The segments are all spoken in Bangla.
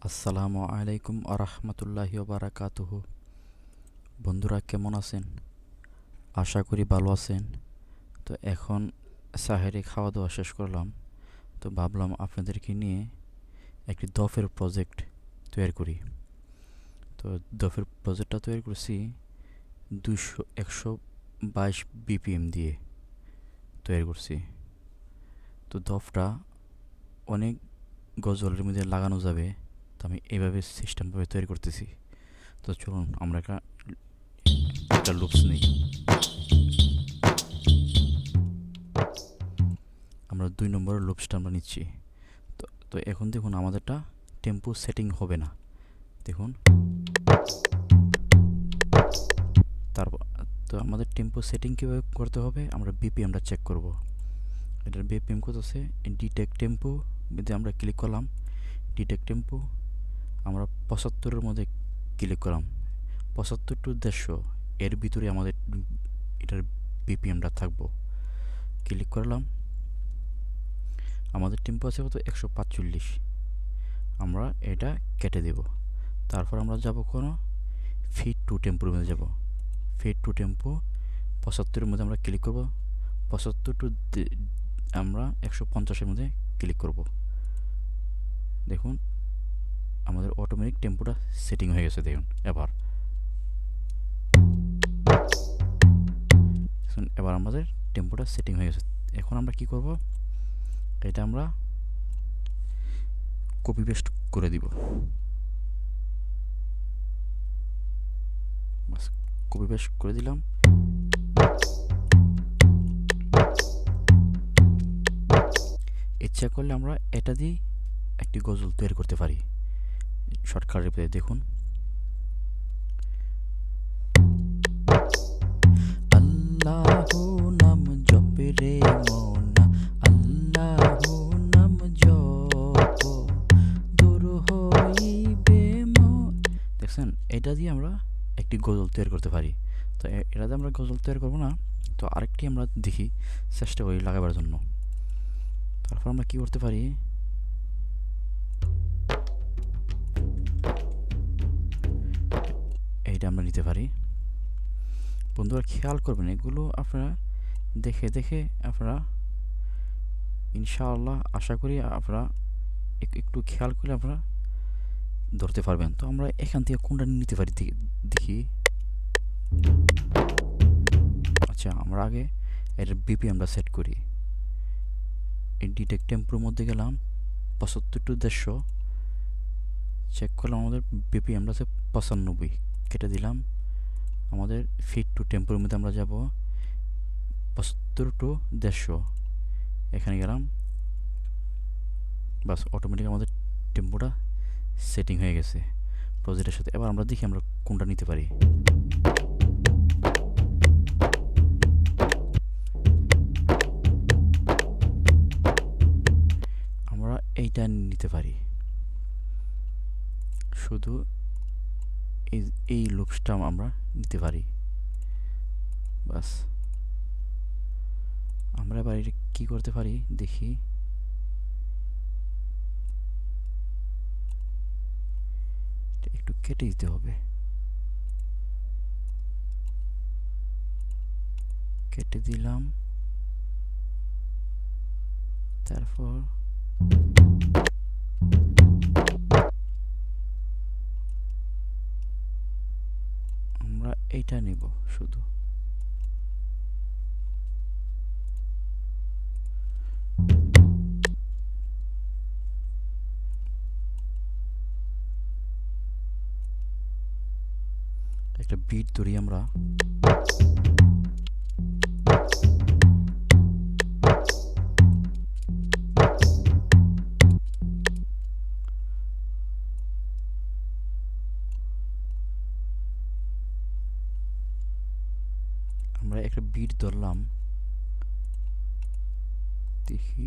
আসসালামু আলাইকুম আরহামতুল্লাহি বারাকাতুহু। বন্ধুরা কেমন আছেন? আশা করি ভালো আছেন। তো এখন সাহেরে খাওয়া দাওয়া শেষ করলাম। তো ভাবলাম আপনাদেরকে নিয়ে একটি দফের প্রজেক্ট তৈরি করি। তো দফের প্রজেক্টটা তৈরি করছি 122 বিপিএম দিয়ে তৈরি করছি। তো দফটা অনেক গজলের মধ্যে লাগানো যাবে। তো আমি এইভাবে সিস্টেমভাবে তৈরি করতেছি। তো চলুন আমরা একটা লুপস নিই। আমরা 2 নম্বরের লুপসটা আমরা নিচ্ছি। তো তো এখন দেখুন আমাদেরটা টেম্পো সেটিং হবে না। দেখুন, তারপর তো আমাদের টেম্পো সেটিং কীভাবে করতে হবে, আমরা বিপিএমটা চেক করব। এটার বিপিএম কত আছে, ডিটেক্ট টেম্পো যদি আমরা ক্লিক করলাম, ডিটেক্ট টেম্পো আমরা 75-এর মধ্যে ক্লিক করলাম। 75 টু 150 এর ভিতরে আমাদের এটার বিপিএমটা থাকবো। ক্লিক করলাম, আমাদের টেম্পো আছে কত 145, আমরা এটা কেটে দেব। তারপর আমরা যাব কোনো ফিট টু টেম্পোর মধ্যে যাব। ফিট টু টেম্পো 75-এর মধ্যে আমরা ক্লিক করব। 75 টু আমরা 150-এর মধ্যে ক্লিক করব। দেখুন আমাদের অটোমেটিক টেম্পোটা সেটিং হয়ে গেছে। দেখুন এবার আমাদের টেম্পোটা সেটিং হয়ে গেছে। এখন আমরা কি করব, এটা আমরা কপি পেস্ট করে দিব। বাস, কপি পেস্ট করে দিলাম। ইচ্ছা করলে আমরা এটা দিয়ে একটি গজল তৈরি করতে পারি। শর্টকাটে দেখুন, আল্লাহু নাম জপে রে মনা, আল্লাহু নাম জপ দূর হইবে মন। দেখছেন, এটা দিয়ে আমরা একটি গজল তৈরি করতে পারি। তো এটা দিয়ে আমরা গজল তৈরি করবো না, তো আরেকটি আমরা দেখি, চেষ্টা করি লাগাবার জন্য। তারপর আমরা কি করতে পারি, এইটা আমরা নিতে পারি। বন্ধুরা খেয়াল করবেন, এগুলো আপনারা দেখে দেখে আপনারা ইনশাআল্লাহ আশা করি আপনারা একটু খেয়াল করলে আপনারা ধরতে পারবেন। তো আমরা এখান থেকে কোনটা নিতে পারি দেখি। আচ্ছা, আমরা আগে এর বিপিএমটা সেট করি। এই ডিটেক্ট টেম্পোর মধ্যে গেলাম, 75 টু 150 চেক করলাম, আমাদের বিপিএমটা আছে 95, কেটে দিলাম। আমাদের ফিট টু টেম্পোর মধ্যে আমরা যাব 75 টু 150, এখানে গেলাম। বাস, অটোমেটিক আমাদের টেম্পোটা সেটিং হয়ে গেছে প্রজেক্টের সাথে। এবার আমরা দেখি আমরা কোনটা নিতে পারি। আমরা এইটা নিতে পারি, শুধু এই লুপসটা আমরা নিতে পারি। বাস, আমরা এবার এটা কী করতে পারি দেখি। একটু কেটে দিতে হবে, কেটে দিলাম। তারপর আমরা এইটা নেব শুধু। একটা বিট ধরি আমরা। আমরা একটা বিট ধরলাম, দেখি।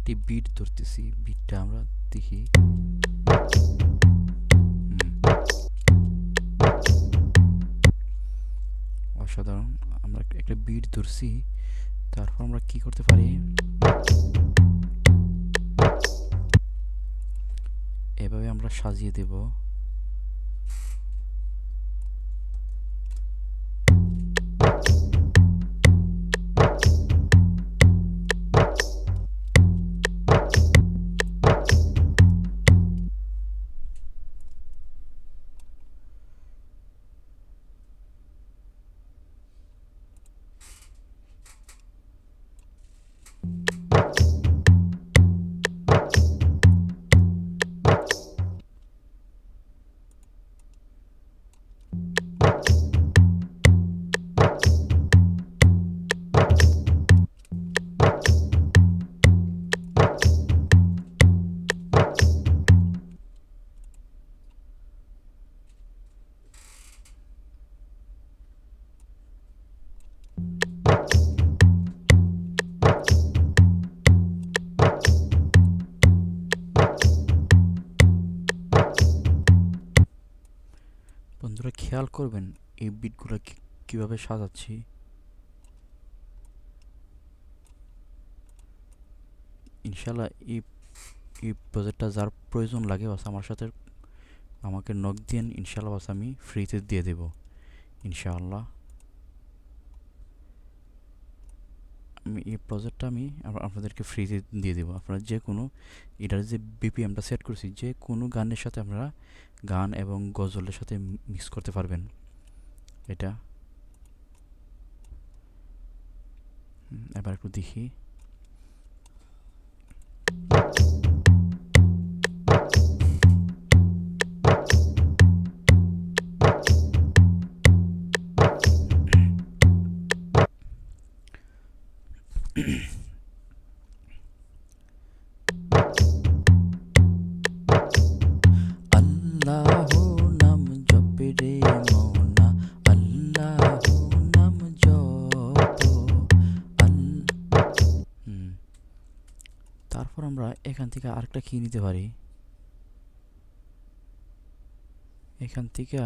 একটি বিট ধরতেছি, বিটটা আমরা দেখি। অসাধারণ। আমরা একটা বিট ধরছি, তারপর আমরা কি করতে পারি, এভাবে আমরা সাজিয়ে দেব। বন্ধুরা খেয়াল করবেন এই বিটগুলো কিভাবে সাজাচ্ছি। ইনশাল্লাহ এই এই প্রজেক্টটা যার প্রয়োজন লাগে বাস আমার সাথে আমাকে নক দিন, ইনশাল্লাহ বাস আমি ফ্রিতে দিয়ে দেব ইনশাআল্লাহ। আমি এই প্রজেক্টটা আমি আপনাদেরকে ফ্রিতে দিয়ে দেবো। আপনারা যে কোনো এটার যে বিপিএমটা সেট করছি, যে কোনো গানের সাথে আপনারা গান এবং গজলের সাথে মিক্স করতে পারবেন। এটা এবার একটু দেখি। আল্লাহু নাম জপে রে মৌনা, আল্লাহু নাম জপ। তারপর আমরা এখান থেকে আরেকটা কি নিতে পারি, এখান থেকে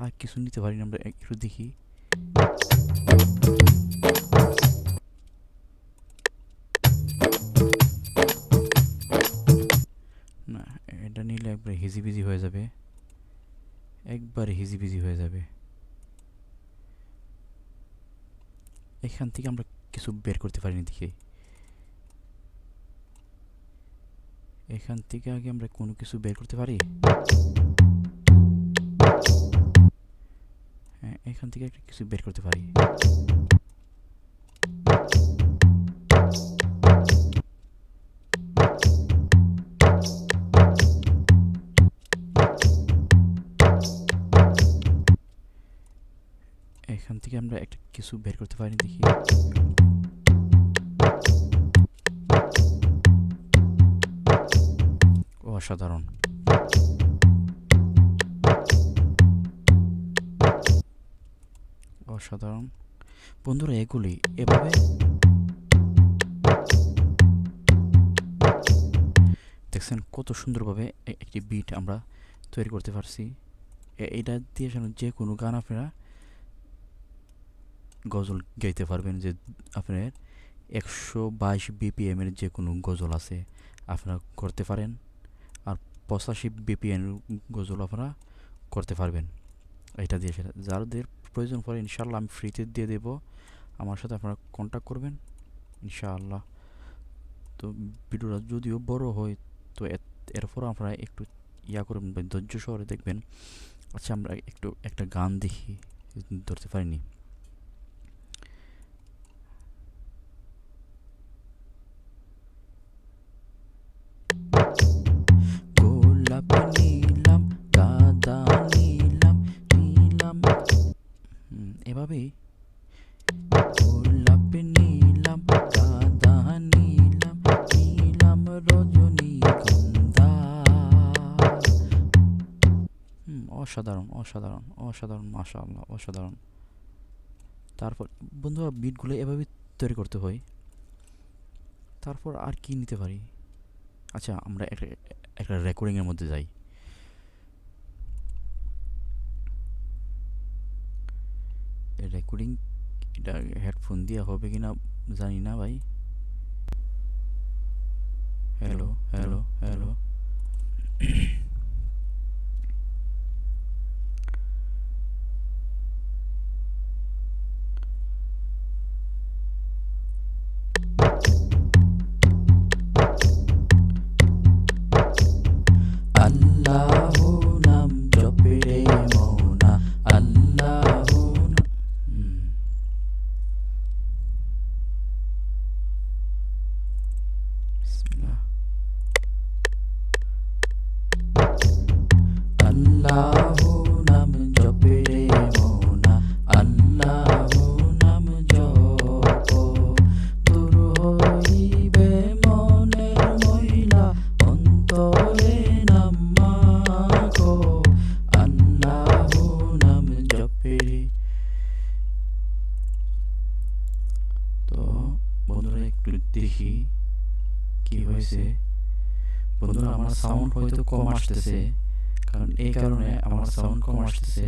আর কিছু নিতে পারি না, আমরা একটু দেখি। না, এটা নিলে একবারে হিজিবিজি হয়ে যাবে, একবারে হিজিবিজি হয়ে যাবে। এখান থেকে আমরা কিছু বের করতে পারিনি দেখি। এখান থেকে আগে আমরা কোনো কিছু বের করতে পারি। হ্যাঁ, এখান থেকে একটা কিছু বের করতে পারি। এখান থেকে আমরা একটা কিছু বের করতে পারি দেখি। অসাধারণ। অসাধারণ বন্ধুরা, এগুলি এভাবে দেখছেন কত সুন্দরভাবে একটি বিট আমরা তৈরি করতে পারছি। এটা দিয়ে যে কোনো গান আপনারা গজল গাইতে পারবেন। যে আপনার 122 বিপিএম এর যে কোনো গজল আছে আপনারা করতে পারেন, আর 85 বিপিএম গজল আপনারা করতে পারবেন এটা দিয়ে। সেটা যাদের প্রয়োজন পড়ে ইনশাআল্লাহ আমি ফ্রিতে দিয়ে দেব, আমার সাথে আপনারা কন্ট্যাক্ট করবেন ইনশাআল্লাহ। তো ভিডিওটা যদিও বড় হয় তো এরপর আপনারা একটু ইয়া করবেন, ধৈর্য সহকারে দেখবেন। আচ্ছা, আমরা একটু একটা গান দেখি, ধরতে পারিনি। গোলাপ নিলাম, গাঁদা নিলাম, নিলাম এভাবেই গোলাপ নিলাম, গাঁদা নিলাম, নিলাম রজনীগন্ধা। অসাধারণ, অসাধারণ, অসাধারণ, মাশাআল্লাহ, অসাধারণ। তারপর বন্ধুরা বিটগুলো এভাবে তৈরি করতে হয়। তারপর আর কি নিতে পারি? আচ্ছা, আমরা একটা একটা রেকর্ডিংয়ের মধ্যে যাই। রেকর্ডিং এটা হেডফোন দিয়ে হবে কিনা জানি না ভাই। Hello, hello, hello. আল্লাহু নাম জপে রে মৌনা, আল্লাহু বিসমিল্লাহ। আল্লাহু নাম জপে রে মৌনা, আল্লাহু নাম জপ, দূর হইবে মনের ময়লা, অন্তরে নাম মাখো, আল্লাহু নাম জপে রে। তো বন্ধুরা একটু দেখি কি হয়েছে। বন্ধুরা আমার সাউন্ড হয়তো কম আসতেছে, কারণ এই কারণে আমার সাউন্ড কম আসতেছে।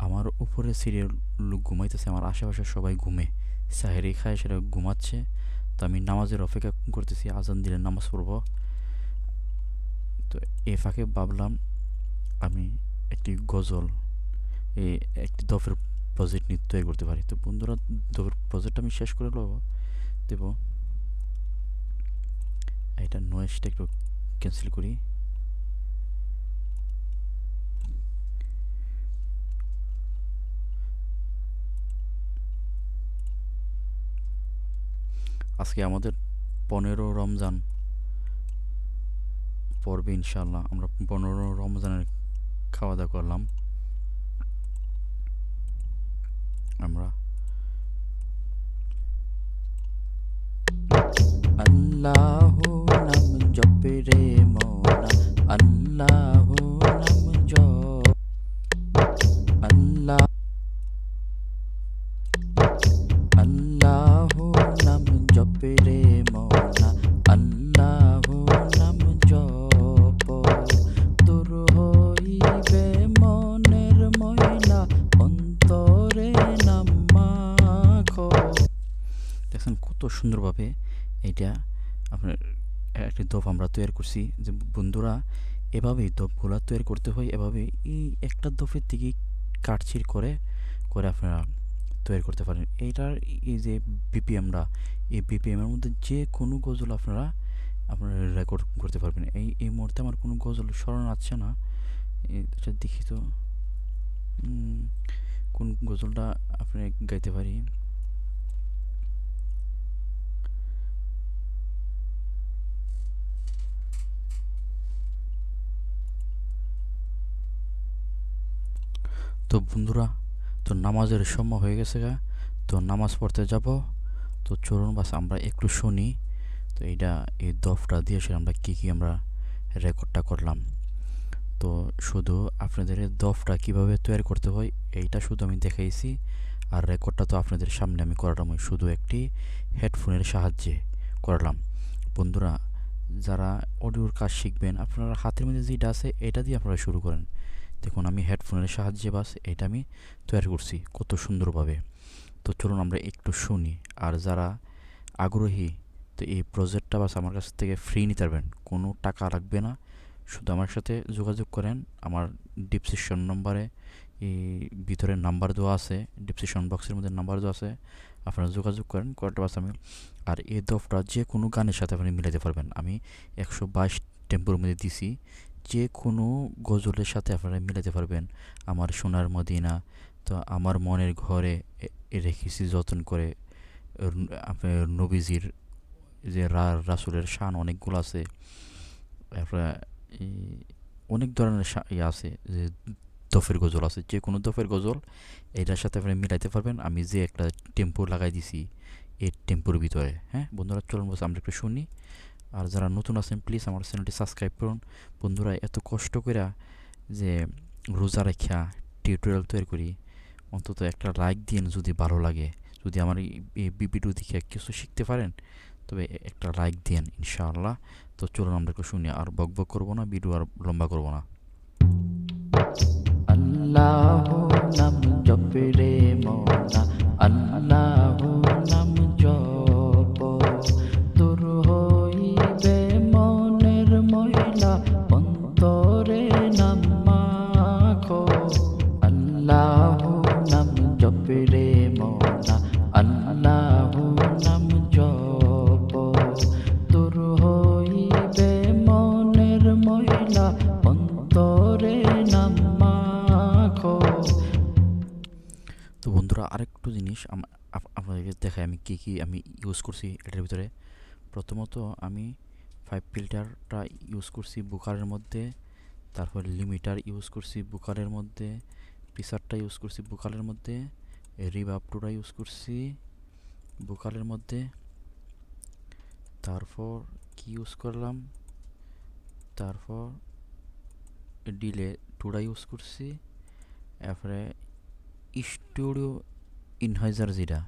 আমার উপরে সিরিয়াল লোক ঘুমাইতেছে, আমার আশেপাশে সবাই ঘুমে, সাহেরি খায় সেটা ঘুমাচ্ছে। তো আমি নামাজের অপেক্ষা করতেছি, আজান দিলে নামাজ পড়বো। তো এ ফাঁকে ভাবলাম আমি একটি গজল, এই একটি দফের প্রজেক্ট নিয়ে তৈরি করতে পারি। তো বন্ধুরা দফের প্রজেক্টটা আমি শেষ করে দেবো। এটা নয়েজটা একটু ক্যান্সেল করি। আজকে আমাদের 15 রমজান পর্বে ইনশাল্লাহ আমরা 15 রমজানের খাওয়া দাওয়া করলাম। আমরা আল্লাহু নাম জপে রে মৌনা, আল্লাহু নাম জপ, আল্লাহ আল্লাহু নাম জপে রে মৌনা, আল্লাহু নাম জপ, দূর হইবে মনের ময়লা, অন্তরে নাম মাখো। দেখছেন কত সুন্দরভাবে এইটা আপনার একটি দফ আমরা তৈরি করছি। যে বন্ধুরা এভাবেই দফগুলা তৈরি করতে হয়, এভাবে এই একটা দফের থেকে কাটছিড় করে করে আপনারা তৈরি করতে পারেন। এইটার এই যে বিপিএমটা, এই বিপিএমের মধ্যে যে কোনো গজল আপনারা রেকর্ড করতে পারবেন। এই মুহূর্তে আমার কোনো গজল স্মরণ আসছে না, এটা দেখি তো কোন গজলটা আপনি গাইতে পারি। তো বন্ধুরা, তো নামাজের সময় হয়ে গেছে গা, তো নামাজ পড়তে যাব। তো চলুন বাস আমরা একটু শুনি। তো এই দফটা দিয়ে আমরা কী কী আমরা রেকর্ডটা করলাম। তো শুধু আপনাদের দফটা কিভাবে তৈরি করতে হয় এইটা শুধু আমি দেখাইছি, আর রেকর্ডটা তো আপনাদের সামনে আমি করালাম শুধু একটি হেডফোনের সাহায্যে করলাম। বন্ধুরা যারা অডিওর কাজ শিখবেন, আপনারা হাতের মধ্যে যেটা আছে এটা দিয়ে আপনারা শুরু করেন। দেখুন আমি হেডফোনের সাহায্যে বাস এটা আমি তৈরি করছি কত সুন্দরভাবে। তো চলুন আমরা একটু শুনি। আর যারা আগ্রহী, তো এই প্রজেক্টটা বাস আমার কাছ থেকে ফ্রি নিতে পারবেন, কোনো টাকা লাগবে না। শুধু আমার সাথে যোগাযোগ করেন। আমার ডিসক্রিপশন নম্বরে এই ভিতরে নাম্বার দেওয়া আছে, ডিসক্রিপশন বক্সের মধ্যে নাম্বার দেওয়া আছে, আপনারা যোগাযোগ করেন। কয়েকটা বাস আমি আর এই দফটা যে কোনো গানের সাথে আপনি মিলাতে পারবেন। আমি 122 টেম্পোর মধ্যে দিছি, যে কোনো গজলের সাথে আপনারা মিলাতে পারবেন। আমার সোনার মদিনা, তো আমার মনের ঘরে রেখেছি যতন করে, আপনার নবীজির যে রাসুলের শান অনেকগুলো আছে। তারপরে এই অনেক ধরনের আছে, যে দফের গজল আছে, যে কোনো দফের গজল এটার সাথে আপনি মিলাইতে পারবেন। আমি যে একটা টেম্পো লাগাই দিছি এই টেম্পোর ভিতরে। হ্যাঁ বন্ধুরা চলুন বসে আমরা একটু শুনি। আর যারা নতুন আছেন প্লিজ আমার চ্যানেলটি সাবস্ক্রাইব করুন। বন্ধুরা এত কষ্ট করে যে রোজা রেখা টিউটোরিয়াল তৈরি করি, অন্তত একটা লাইক দিন যদি ভালো লাগে। যদি আমার এই ভিডিও দেখে কিছু শিখতে পারেন, তবে একটা লাইক দিন ইনশাআল্লাহ। তো চলুন আমরা একটু শুনি, আর বক বক করবো না, ভিডিও আর লম্বা করবো না। আল্লাহু নাম জপে রে মোনা, আল্লাহু নাম জপ, দূর হইবে মনের ময়লা, অন্তরে নাম মাখো। আল্লাহু নাম জপে রে মোনা, আল্লাহু নাম জপ, দূর হইবে মনের ময়লা, অন্তরে নাম মাখো। তো বন্ধুরা, আরেকটু জিনিস আপনাদেরকে দেখাই আমি কী কী আমি ইউজ করছি এটার ভিতরে। প্রথমত আমি 5 ফিল্টারটা ইউজ করছি বুকারের মধ্যে, তারপর লিমিটার ইউজ করছি বুকারের মধ্যে, প্রেসারটা ইউজ করছি বুকারের মধ্যে, রিভাব টুটা ইউজ করছি বুকারের মধ্যে, তারপর কি ইউজ করলাম, তারপর ডিলে টুটা ইউজ করছি, এরপরে স্টুডিও ইনহাইজার যেটা,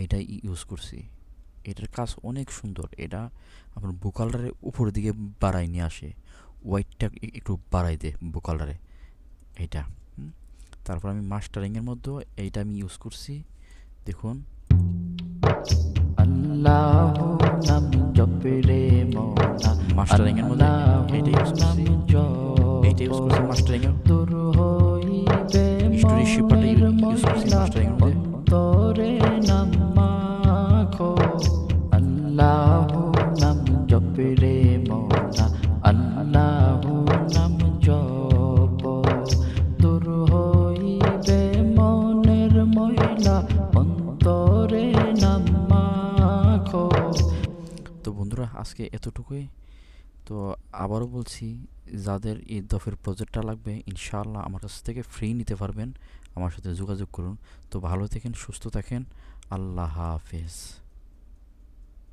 এইটা ইউজ করছি। এটার কাজ অনেক সুন্দর, এটা আপনার ভোকালটারে উপর দিকে বাড়াই নিয়ে আসে, ওয়াইটটা একটু বাড়াই দেয় ভোকালটারে এইটা। তারপর আমি মাস্টারিংয়ের মধ্যে এইটা আমি ইউজ করছি, দেখুন। আল্লাহু নাম জপে রে মোনা, মাস্টারিংয়ের মধ্যে এইটা ইউজ করছি, এইটা ইউজ করছি মাস্টারিংয়ের। দূর হইবে স্টোরি শিপারটা ইউজ করছি মাস্টারিংয়ের মধ্যে। অন্তরে নাম মাখো, আল্লাহু নাম জপে রে মোনা, আল্লাহু নাম জপ, দূর হইবে মনের ময়লা, অন্তরে নাম মাখো। তো বন্ধুরা, আজকে এতটুকুই। তো আবারও বলছি, যাদের এই দফের প্রজেক্টটা লাগবে ইনশাআল্লাহ আমার কাছ থেকে ফ্রি নিতে পারবেন, আমার সাথে যোগাযোগ করুন। তো ভালো থাকেন, সুস্থ থাকেন, আল্লাহ হাফেজ।